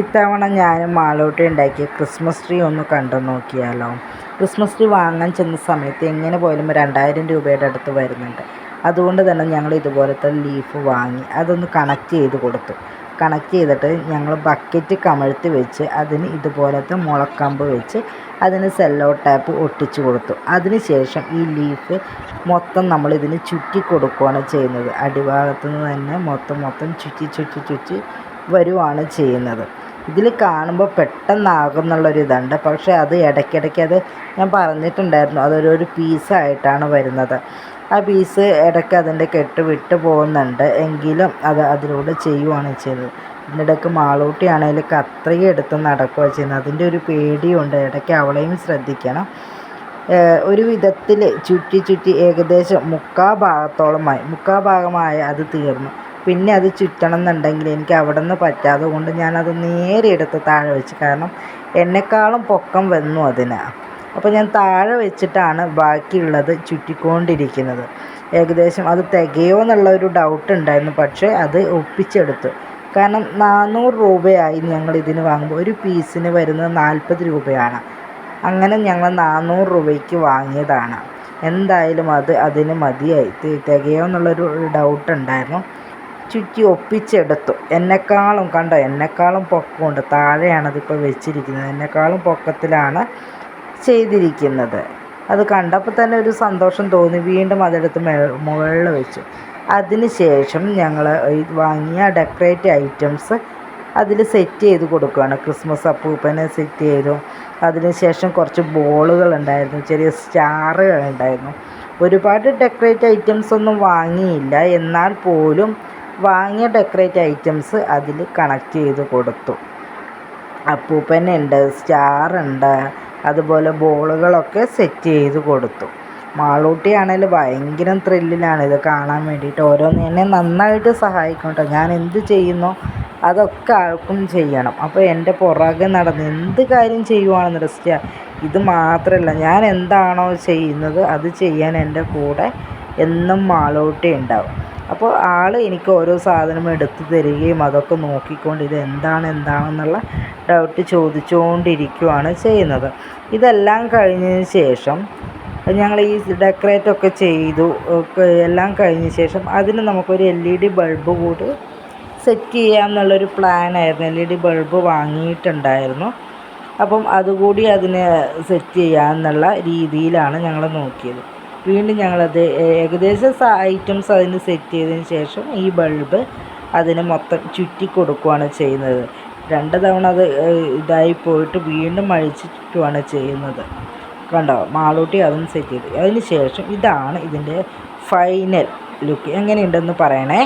ഇത്തവണ ഞാനും മാളൂട്ടി ഉണ്ടാക്കിയ ക്രിസ്മസ് ട്രീ ഒന്ന് കണ്ടു നോക്കിയാലോ. ക്രിസ്മസ് ട്രീ വാങ്ങാൻ ചെന്ന സമയത്ത് എങ്ങനെ പോയാലും 2000 രൂപയുടെ അടുത്ത് വരുന്നുണ്ട്. അതുകൊണ്ട് തന്നെ ഞങ്ങൾ ഇതുപോലത്തെ ലീഫ് വാങ്ങി അതൊന്ന് കണക്ട് ചെയ്ത് കൊടുത്തു. കണക്ട് ചെയ്തിട്ട് ഞങ്ങൾ ബക്കറ്റ് കമഴ്ത്തി വെച്ച് അതിന് ഇതുപോലത്തെ മുളക്കമ്പ് വെച്ച് അതിന് സെല്ലോ ടാപ്പ് ഒട്ടിച്ചു കൊടുത്തു. അതിന് ശേഷം ഈ ലീഫ് മൊത്തം നമ്മളിതിന് ചുറ്റി കൊടുക്കുകയാണ് ചെയ്യുന്നത്. അടിഭാഗത്തു നിന്ന് തന്നെ മൊത്തം ചുറ്റി വരുവാണ് ചെയ്യുന്നത്. ഇതിൽ കാണുമ്പോൾ പെട്ടെന്നാകുന്നുള്ളൊരിതുണ്ട്. പക്ഷേ അത് ഇടയ്ക്കിടയ്ക്ക് അത് ഞാൻ പറഞ്ഞിട്ടുണ്ടായിരുന്നു, അതൊരു പീസായിട്ടാണ് വരുന്നത്. ആ പീസ് ഇടയ്ക്ക് അതിൻ്റെ കെട്ട് വിട്ട് പോകുന്നുണ്ട്. എങ്കിലും അതിലൂടെ ചെയ്യുവാണ് ചെയ്യുന്നത്. ഇതിനിടയ്ക്ക് മാളൂട്ടിയാണെങ്കിൽ കത്രിക എടുത്ത് നടക്കുക ചെയ്യുന്നത്. അതിൻ്റെ ഒരു പേടിയുണ്ട്. ഇടയ്ക്ക് അവളെയും ശ്രദ്ധിക്കണം. ഒരു വിധത്തിൽ ചുറ്റി ഏകദേശം മുക്കാൽ ഭാഗമായി അത് തീർന്നു. പിന്നെ അത് ചുറ്റണം എന്നുണ്ടെങ്കിൽ എനിക്ക് അവിടെ നിന്ന് പറ്റാതെ കൊണ്ട് ഞാനത് നേരെ എടുത്ത് താഴെ വെച്ച്. കാരണം എന്നെക്കാളും പൊക്കം വന്നു അതിന്. അപ്പോൾ ഞാൻ താഴെ വെച്ചിട്ടാണ് ബാക്കിയുള്ളത് ചുറ്റിക്കൊണ്ടിരിക്കുന്നത്. ഏകദേശം അത് തികയോ എന്നുള്ളൊരു ഡൗട്ട് ഉണ്ടായിരുന്നു. പക്ഷേ അത് ഒപ്പിച്ചെടുത്തു. കാരണം 400 രൂപയായി ഞങ്ങൾ ഇതിന് വാങ്ങുമ്പോൾ. ഒരു പീസിന് വരുന്നത് 40 രൂപയാണ്. അങ്ങനെ ഞങ്ങൾ 400 രൂപയ്ക്ക് വാങ്ങിയതാണ്. എന്തായാലും അതിന് മതിയായി. തികയോ എന്നുള്ളൊരു ഡൗട്ട് ഉണ്ടായിരുന്നു. ചുറ്റി ഒപ്പിച്ചെടുത്തു. എന്നെക്കാളും പൊക്കമുണ്ട്. താഴെയാണ് അതിപ്പോൾ വെച്ചിരിക്കുന്നത്. എന്നെക്കാളും പൊക്കത്തിലാണ് ചെയ്തിരിക്കുന്നത്. അത് കണ്ടപ്പോൾ തന്നെ ഒരു സന്തോഷം തോന്നി. വീണ്ടും അതെടുത്ത് മുകളിൽ വെച്ചു. അതിന് ശേഷം ഞങ്ങൾ വാങ്ങിയ ഡെക്കറേറ്റ് ഐറ്റംസ് അതിൽ സെറ്റ് ചെയ്ത് കൊടുക്കുകയാണ്. ക്രിസ്മസ് അപ്പൂപ്പനെ സെറ്റ് ചെയ്തു. അതിന് ശേഷം കുറച്ച് ബോളുകൾ ഉണ്ടായിരുന്നു, ചെറിയ സ്റ്റാറുകൾ ഉണ്ടായിരുന്നു. ഒരുപാട് ഡെക്കറേറ്റ് ഐറ്റംസ് ഒന്നും വാങ്ങിയില്ല. എന്നാൽ പോലും വാങ്ങിയ ഡെക്കറേറ്റ് ഐറ്റംസ് അതിൽ കണക്ട് ചെയ്ത് കൊടുത്തു. അപ്പൂപ്പനുണ്ട്, സ്റ്റാറുണ്ട്, അതുപോലെ ബോളുകളൊക്കെ സെറ്റ് ചെയ്ത് കൊടുത്തു. മാളൂട്ടിയാണെങ്കിൽ ഭയങ്കര ത്രില്ലിലാണ് ഇത് കാണാൻ വേണ്ടിയിട്ട്. ഓരോന്ന് എന്നെ നന്നായിട്ട് സഹായിക്കും കേട്ടോ. ഞാൻ എന്ത് ചെയ്യുന്നോ അതൊക്കെ ആൾക്കും ചെയ്യണം. അപ്പോൾ എൻ്റെ പുറകെ നടന്ന് എന്ത് കാര്യം ചെയ്യുവാണെന്ന് ഇത് മാത്രമല്ല, ഞാൻ എന്താണോ ചെയ്യുന്നത് അത് ചെയ്യാൻ എൻ്റെ കൂടെ എന്നും മാളൂട്ടി ഉണ്ടാവും. അപ്പോൾ ആൾ എനിക്ക് ഓരോ സാധനം എടുത്തു തരികയും അതൊക്കെ നോക്കിക്കൊണ്ട് ഇത് എന്താണെന്നുള്ള ഡൗട്ട് ചോദിച്ചുകൊണ്ടിരിക്കുകയാണ് ചെയ്യുന്നത്. ഇതെല്ലാം കഴിഞ്ഞതിന് ശേഷം ഞങ്ങൾ ഈ ഡെക്കറേറ്റൊക്കെ ചെയ്തു. എല്ലാം കഴിഞ്ഞ ശേഷം അതിന് നമുക്കൊരു LED ബൾബ് കൂടി സെറ്റ് ചെയ്യാമെന്നുള്ളൊരു പ്ലാനായിരുന്നു. LED ബൾബ് വാങ്ങിയിട്ടുണ്ടായിരുന്നു. അപ്പം അതുകൂടി അതിന് സെറ്റ് ചെയ്യാമെന്നുള്ള രീതിയിലാണ് ഞങ്ങൾ നോക്കിയത്. വീണ്ടും ഞങ്ങളത് ഏകദേശം ഐറ്റംസ് അതിന് സെറ്റ് ചെയ്തതിന് ശേഷം ഈ ബൾബ് അതിന് മൊത്തം ചുറ്റി കൊടുക്കുകയാണ് ചെയ്യുന്നത്. 2 തവണ അത് ഇതായി പോയിട്ട് വീണ്ടും അഴിച്ച് ചുറ്റുകയാണ് ചെയ്യുന്നത്. കണ്ടോ, മാളൂട്ടി അതും സെറ്റ് ചെയ്തു. അതിന് ശേഷം ഇതാണ് ഇതിൻ്റെ ഫൈനൽ ലുക്ക്. എങ്ങനെയുണ്ടെന്ന് പറയണേ.